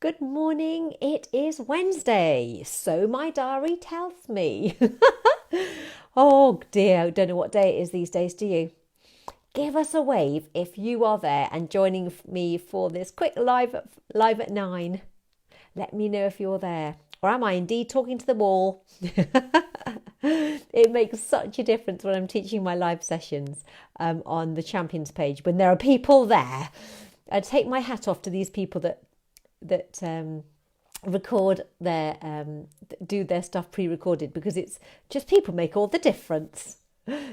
Good morning. It is Wednesday, so my diary tells me. Oh dear, I don't know what day it is these days, do you? Give us a wave if you are there and joining me for this quick live at 9. Let me know if you're there. Or am I indeed talking to the wall? It makes such a difference when I'm teaching my live sessions on the Champions page when there are people there. I take my hat off to these people that record do their stuff pre-recorded, because it's just people make all the difference.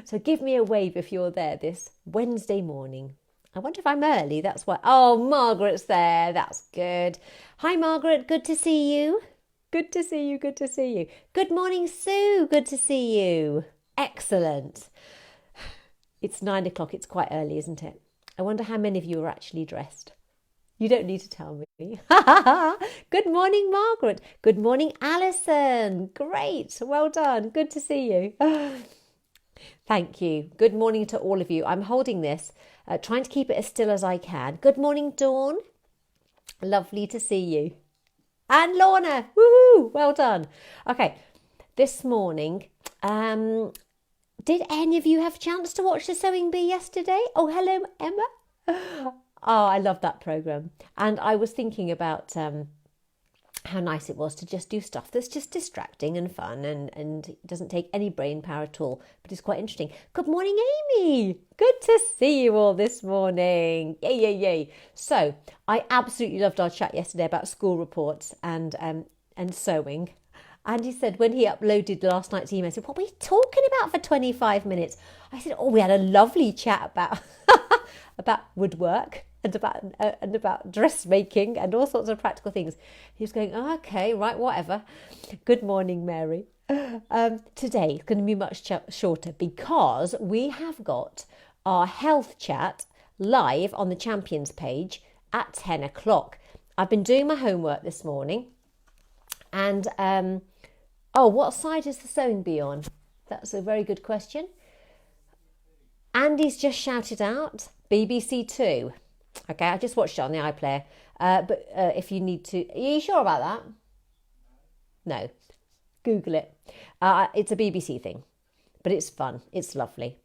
So give me a wave if you're there this Wednesday morning. I wonder if I'm early. That's why. Oh, Margaret's there. That's good. Hi, Margaret. Good to see you. Good to see you. Good to see you. Good morning, Sue. Good to see you. Excellent. It's 9 o'clock. It's quite early, isn't it? I wonder how many of you are actually dressed. You don't need to tell me. Good morning, Margaret. Good morning, Alison. Great. Well done. Good to see you. Thank you. Good morning to all of you. I'm holding this, trying to keep it as still as I can. Good morning, Dawn. Lovely to see you. And Lorna. Woohoo. Well done. Okay. This morning, did any of you have a chance to watch the Sewing Bee yesterday? Oh, hello, Emma. Oh, I love that programme. And I was thinking about how nice it was to just do stuff that's just distracting and fun and doesn't take any brain power at all, but it's quite interesting. Good morning, Amy. Good to see you all this morning. Yay, yay, yay. So I absolutely loved our chat yesterday about school reports and sewing. And he said when he uploaded last night's email, he said, what were you talking about for 25 minutes? I said, oh, we had a lovely chat about about woodwork and about dressmaking and all sorts of practical things. He was going, oh, okay, right, whatever. Good morning, Mary. Today is going to be much shorter because we have got our health chat live on the Champions page at 10 o'clock. I've been doing my homework this morning and, what side is the Sewing Bee on? That's a very good question. Andy's just shouted out BBC Two. Okay, I just watched it on the iPlayer. But if you need to, are you sure about that? No, Google it. It's a BBC thing, but it's fun. It's lovely.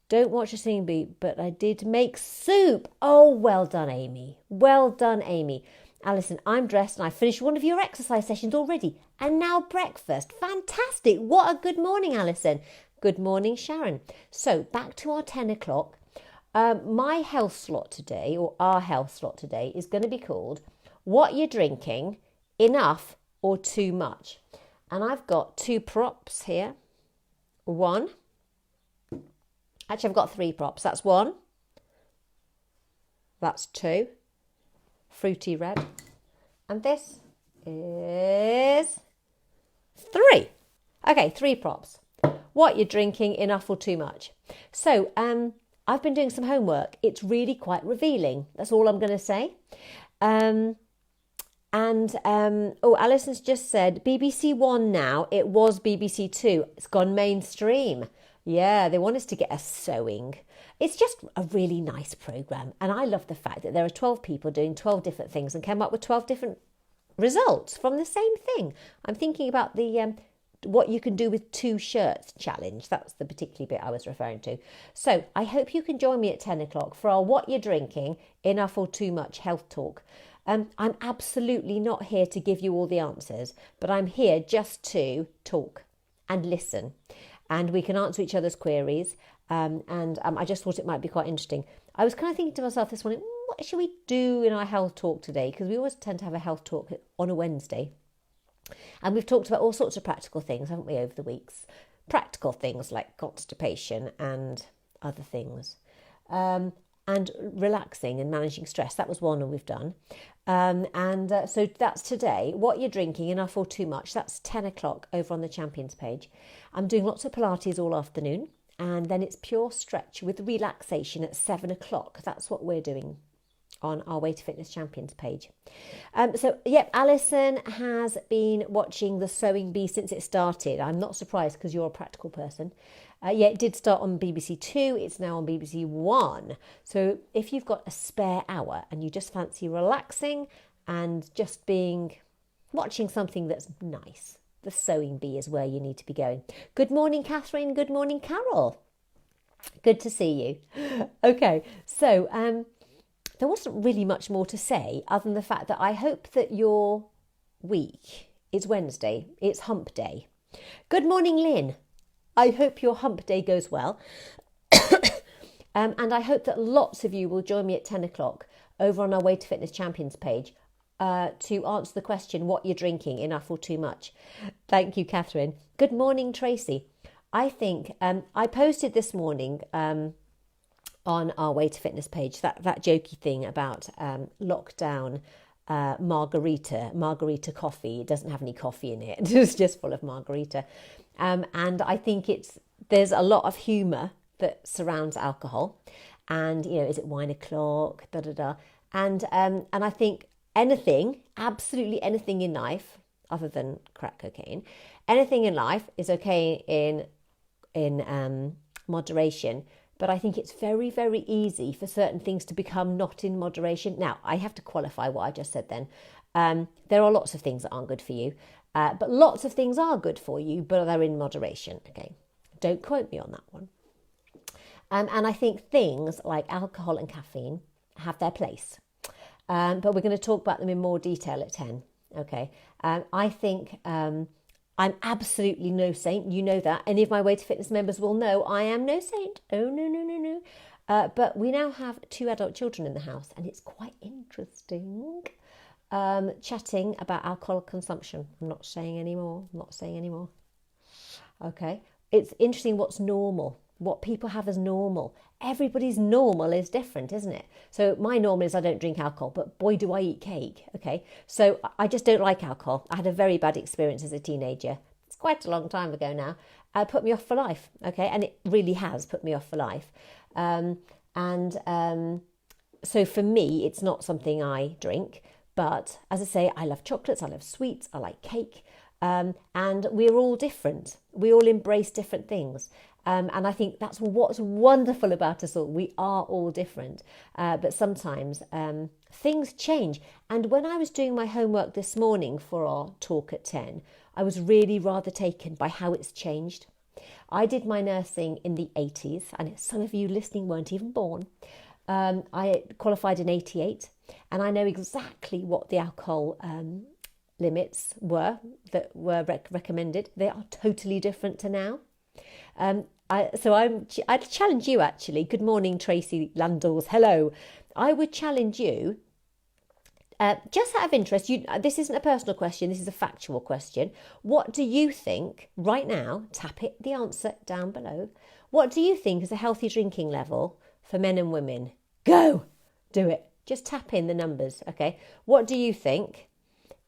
Don't watch a Sewing Bee, but I did make soup. Oh, well done, Amy. Well done, Amy. Alison, I'm dressed and I finished one of your exercise sessions already. And now breakfast. Fantastic. What a good morning, Alison. Good morning, Sharon. So back to our 10 o'clock. My health slot today, or our health slot today, is going to be called What You're Drinking, Enough or Too Much. And I've got two props here. One. Actually, I've got three props. That's one. That's two. Fruity red. And this is three. Okay, three props. What you're drinking, enough or too much. So, I've been doing some homework. It's really quite revealing. That's all I'm going to say. Alison's just said BBC One now. It was BBC Two. It's gone mainstream. Yeah, they want us to get us sewing. It's just a really nice programme. And I love the fact that there are 12 people doing 12 different things and came up with 12 different results from the same thing. I'm thinking about the what you can do with two shirts challenge. That's the particular bit I was referring to. So I hope you can join me at 10 o'clock for our What You're Drinking, Enough or Too Much health talk. I'm absolutely not here to give you all the answers, but I'm here just to talk and listen. And we can answer each other's queries. I just thought it might be quite interesting. I was kind of thinking to myself this morning, what should we do in our health talk today? Because we always tend to have a health talk on a Wednesday. And we've talked about all sorts of practical things, haven't we, over the weeks? Practical things like constipation and other things. And relaxing and managing stress. That was one we've done. So that's today. What you're drinking, enough or too much. That's 10 o'clock over on the Champions page. I'm doing lots of Pilates all afternoon. And then it's pure stretch with relaxation at 7 o'clock. That's what we're doing on our Way to Fitness Champions page. Alison has been watching the Sewing Bee since it started. I'm not surprised because you're a practical person. It did start on BBC Two. It's now on BBC One. So if you've got a spare hour and you just fancy relaxing and just watching something that's nice. The sewing bee is where you need to be going. Good morning, Catherine. Good morning, Carol. Good to see you. Okay, so there wasn't really much more to say other than the fact that I hope that your week is Wednesday. It's hump day. Good morning, Lynn. I hope your hump day goes well. And I hope that lots of you will join me at 10 o'clock over on our Way to Fitness Champions page to answer the question, what you're drinking, enough or too much. Thank you, Catherine. Good morning, Tracy. I think I posted this morning on our Way to Fitness page that jokey thing about lockdown margarita coffee. It doesn't have any coffee in it. It's just full of margarita. And I think there's a lot of humour that surrounds alcohol. And, is it wine o'clock? And I think absolutely anything in life, other than crack cocaine, anything in life is okay in moderation. But I think it's very, very easy for certain things to become not in moderation. Now, I have to qualify what I just said then. There are lots of things that aren't good for you, but lots of things are good for you, but they're in moderation. Okay, don't quote me on that one. And I think things like alcohol and caffeine have their place. But we're going to talk about them in more detail at 10. Okay, I think I'm absolutely no saint. You know that. Any of my Way to Fitness members will know I am no saint. Oh, no. But we now have 2 adult children in the house, and it's quite interesting chatting about alcohol consumption. I'm not saying any more. Okay. It's interesting what's normal, what people have as normal. Everybody's normal is different, isn't it? So my normal is I don't drink alcohol, but boy, do I eat cake. Okay, so I just don't like alcohol. I had a very bad experience as a teenager. It's quite a long time ago now. It put me off for life. Okay, and it really has put me off for life. So for me, it's not something I drink. But as I say, I love chocolates, I love sweets, I like cake. And we're all different. We all embrace different things. And I think that's what's wonderful about us all. We are all different. But sometimes things change. And when I was doing my homework this morning for our talk at 10, I was really rather taken by how it's changed. I did my nursing in the 80s, and some of you listening weren't even born. I qualified in 88, and I know exactly what the alcohol limits were that were recommended. They are totally different to now. I'd challenge you actually. Good morning, Tracy Landals. Hello. I would challenge you, just out of interest, this isn't a personal question, this is a factual question. What do you think right now, the answer down below, what do you think is a healthy drinking level for men and women? Go! Do it. Just tap in the numbers, okay? What do you think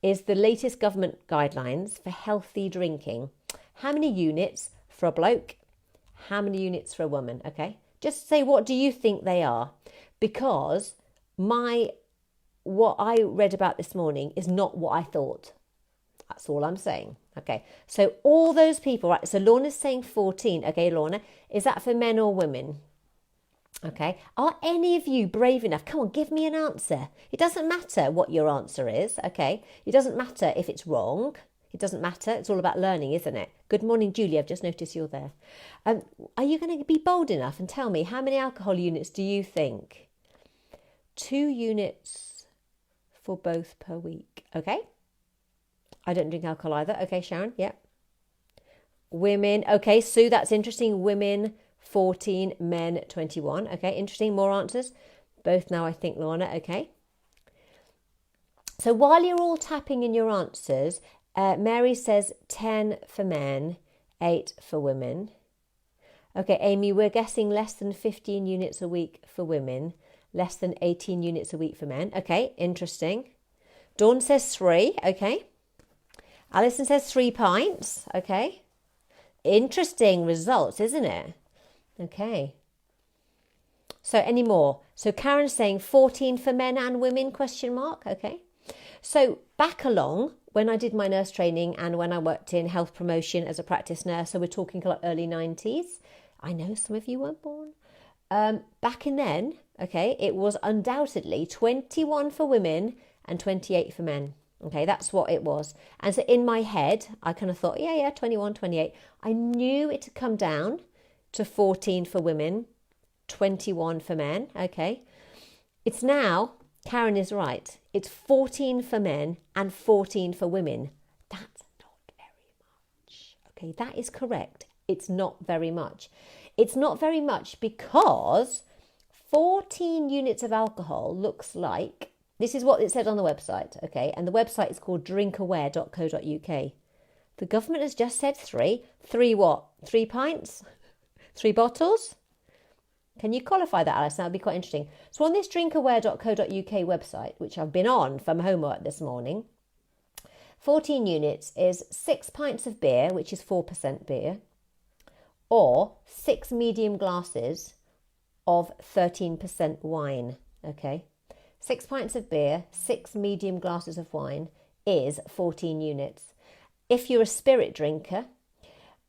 is the latest government guidelines for healthy drinking? How many units for a bloke? How many units for a woman? Okay, just say, what do you think they are? Because what I read about this morning is not what I thought. That's all I'm saying. Okay, so all those people, right? So Lorna's saying 14. Okay, Lorna, is that for men or women? Okay, are any of you brave enough? Come on, give me an answer. It doesn't matter what your answer is. Okay, it doesn't matter if it's wrong. It doesn't matter. It's all about learning, isn't it? Good morning, Julie. I've just noticed you're there. Are you going to be bold enough and tell me how many alcohol units do you think? 2 units for both per week. Okay. I don't drink alcohol either. Okay, Sharon. Yeah. Women. Okay, Sue, that's interesting. Women, 14. Men, 21. Okay, interesting. More answers. Both now, I think, Lorna. Okay. So while you're all tapping in your answers, Mary says 10 for men, 8 for women. Okay, Amy, we're guessing less than 15 units a week for women, less than 18 units a week for men. Okay, interesting. Dawn says 3. Okay. Alison says 3 pints. Okay. Interesting results, isn't it? Okay. So any more? So Karen's saying 14 for men and women, question mark. Okay. So back along, when I did my nurse training and when I worked in health promotion as a practice nurse, so we're talking like early 90s. I know some of you weren't born. Back in then, okay, it was undoubtedly 21 for women and 28 for men. Okay, that's what it was. And so in my head, I kind of thought, yeah, 21, 28. I knew it had come down to 14 for women, 21 for men. Okay. It's now, Karen is right, it's 14 for men and 14 for women. That's not very much. Okay, that is correct. It's not very much. It's not very much because 14 units of alcohol looks like, this is what it said on the website, okay, and the website is called drinkaware.co.uk. The government has just said three. Three what? 3 pints? 3 bottles? Can you qualify that, Alice? That would be quite interesting. So on this drinkaware.co.uk website, which I've been on for my homework this morning, 14 units is 6 pints of beer, which is 4% beer, or 6 medium glasses of 13% wine, okay? 6 pints of beer, 6 medium glasses of wine is 14 units. If you're a spirit drinker,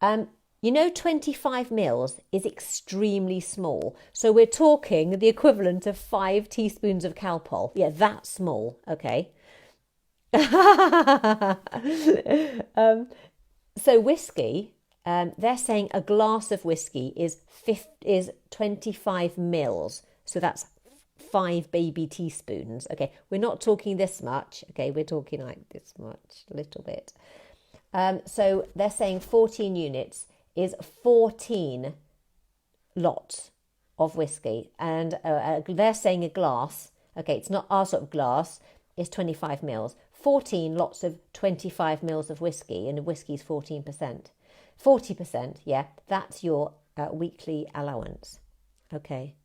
25 mils is extremely small. So we're talking the equivalent of 5 teaspoons of Calpol. Yeah, that's small, okay? So whiskey, they're saying a glass of whiskey is 25 mils. So that's 5 baby teaspoons. Okay, we're not talking this much. Okay, we're talking like this much, a little bit. So they're saying 14 units is 14 lots of whiskey. And they're saying a glass, okay, it's not our sort of glass, is 25 mils. 14 lots of 25 mils of whiskey, and whiskey's 14%. 40%, yeah, that's your weekly allowance. Okay.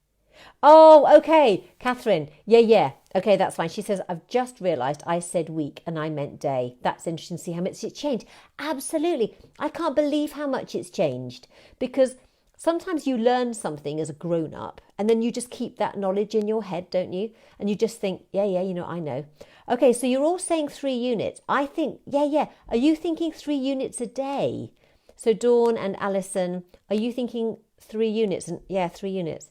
Oh, okay, Catherine. Yeah. Okay, that's fine. She says, I've just realised I said week and I meant day. That's interesting to see how much it's changed. Absolutely. I can't believe how much it's changed, because sometimes you learn something as a grown-up and then you just keep that knowledge in your head, don't you? And you just think, yeah, I know. Okay, so you're all saying 3 units. I think, yeah. Are you thinking 3 units a day? So Dawn and Alison, are you thinking 3 units? And yeah, 3 units.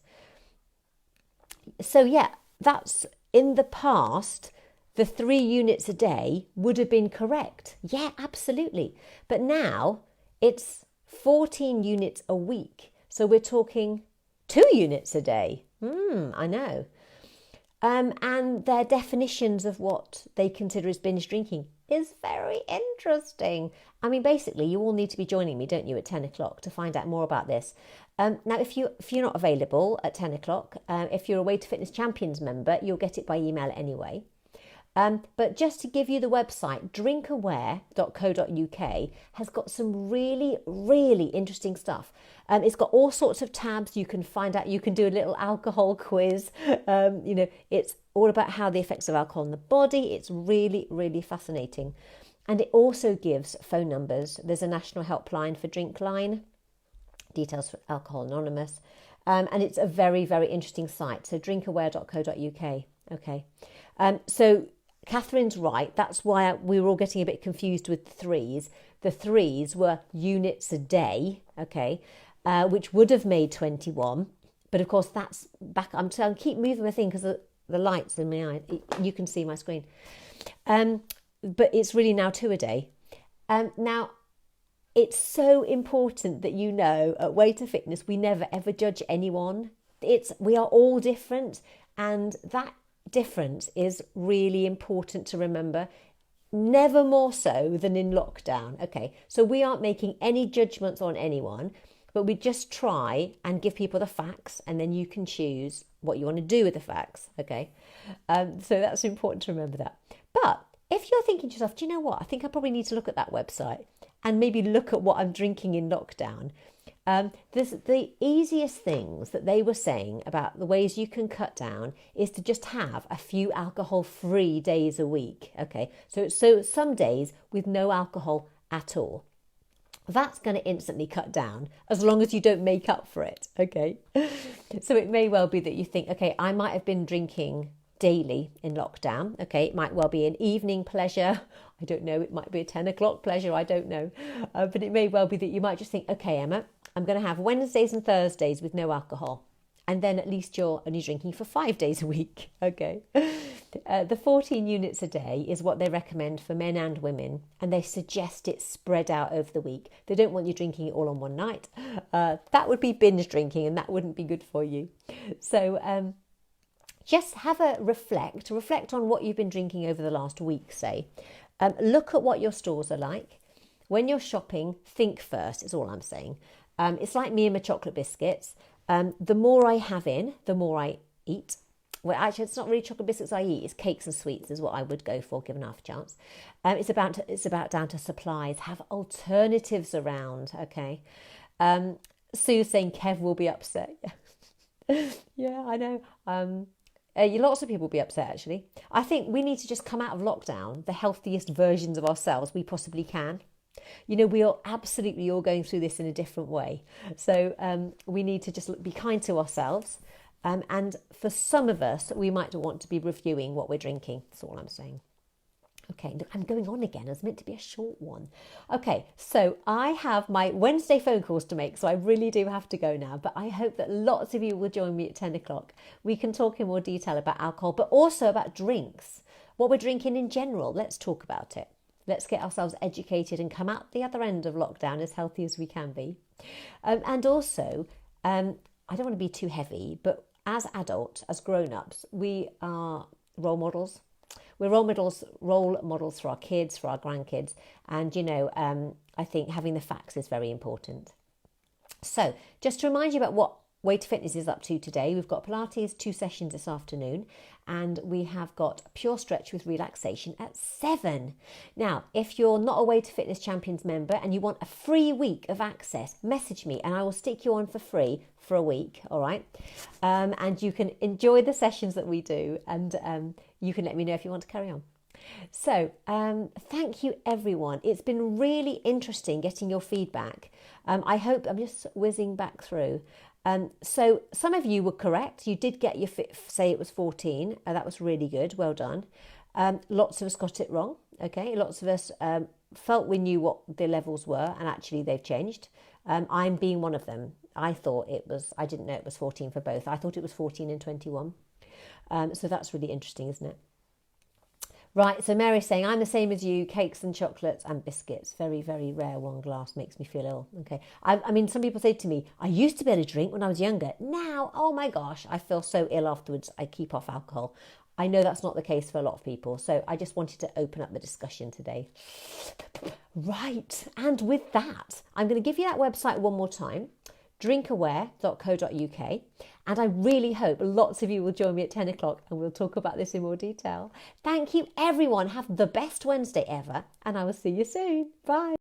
So yeah, that's in the past, the 3 units a day would have been correct. Yeah, absolutely. But now it's 14 units a week. So we're talking 2 units a day. I know. And their definitions of what they consider as binge drinking is very interesting. I mean, basically, you all need to be joining me, don't you, at 10 o'clock to find out more about this. Now, if you're not available at 10 o'clock, if you're a Way to Fitness Champions member, you'll get it by email anyway. But just to give you the website, drinkaware.co.uk has got some really, really interesting stuff. It's got all sorts of tabs. You can find out, you can do a little alcohol quiz. It's all about how the effects of alcohol on the body. It's really, really fascinating. And it also gives phone numbers. There's a national helpline for Drinkline, details for Alcohol Anonymous. And it's a very, very interesting site. So drinkaware.co.uk. Okay. So Catherine's right. That's why we were all getting a bit confused with the threes. The threes were units a day, okay, which would have made 21. But of course, that's back. I'm trying to keep moving my thing because the light's in my eye. You can see my screen. But it's really now 2 a day. Now, it's so important that you know at Way to Fitness, we never ever judge anyone. We are all different, and that difference is really important to remember, never more so than in lockdown. Okay, so we aren't making any judgments on anyone, but we just try and give people the facts, and then you can choose what you want to do with the facts. Okay, so that's important to remember that. But if you're thinking to yourself, do you know what, I think I probably need to look at that website and maybe look at what I'm drinking in lockdown. The easiest things that they were saying about the ways you can cut down is to just have a few alcohol-free days a week. Okay, so some days with no alcohol at all. That's going to instantly cut down as long as you don't make up for it. Okay, so it may well be that you think, okay, I might have been drinking daily in lockdown. Okay, it might well be an evening pleasure. I don't know. It might be a 10 o'clock pleasure. I don't know. But it may well be that you might just think, okay, Emma, I'm going to have Wednesdays and Thursdays with no alcohol. And then at least you're only drinking for 5 days a week. Okay. The 14 units a day is what they recommend for men and women, and they suggest it spread out over the week. They don't want you drinking it all on one night. That would be binge drinking, and that wouldn't be good for you. So just have a reflect on what you've been drinking over the last week, say. Look at what your stores are like. When you're shopping, think first, is all I'm saying. It's like me and my chocolate biscuits. The more I have in, the more I eat. Well, actually, it's not really chocolate biscuits I eat. It's cakes and sweets is what I would go for, given half a chance. It's about down to supplies. Have alternatives around, okay? Sue's saying Kev will be upset. Yeah, I know. Lots of people will be upset, actually. I think we need to just come out of lockdown the healthiest versions of ourselves we possibly can. You know, we are absolutely all going through this in a different way. So we need to just be kind to ourselves. And for some of us, we might want to be reviewing what we're drinking. That's all I'm saying. Okay, look, I'm going on again. It's meant to be a short one. Okay, so I have my Wednesday phone calls to make, so I really do have to go now. But I hope that lots of you will join me at 10 o'clock. We can talk in more detail about alcohol, but also about drinks. What we're drinking in general. Let's talk about it. Let's get ourselves educated and come out the other end of lockdown as healthy as we can be. And also, I don't want to be too heavy, but as adults, as grown-ups, we are role models. We're role models for our kids, for our grandkids. And, you know, I think having the facts is very important. So just to remind you about what Way to Fitness is up to today, we've got Pilates 2 sessions this afternoon, and we have got Pure Stretch with relaxation at 7. Now, if you're not a Way to Fitness Champions member and you want a free week of access, message me and I will stick you on for free for a week, all right? And you can enjoy the sessions that we do, and you can let me know if you want to carry on. So thank you, everyone. It's been really interesting getting your feedback. I hope, I'm just whizzing back through. So some of you were correct. You did get your say it was 14. That was really good. Well done. Lots of us got it wrong. Okay. Lots of us felt we knew what the levels were, and actually they've changed. I'm being one of them. I didn't know it was 14 for both. I thought it was 14 and 21. So that's really interesting, isn't it? Right, so Mary's saying, I'm the same as you, cakes and chocolates and biscuits. Very, very rare. One glass makes me feel ill. Okay. I mean, some people say to me, I used to be able to drink when I was younger. Now, oh my gosh, I feel so ill afterwards. I keep off alcohol. I know that's not the case for a lot of people. So I just wanted to open up the discussion today. Right, and with that, I'm going to give you that website one more time. drinkaware.co.uk, and I really hope lots of you will join me at 10 o'clock and we'll talk about this in more detail. Thank you, everyone. Have the best Wednesday ever, and I will see you soon. Bye.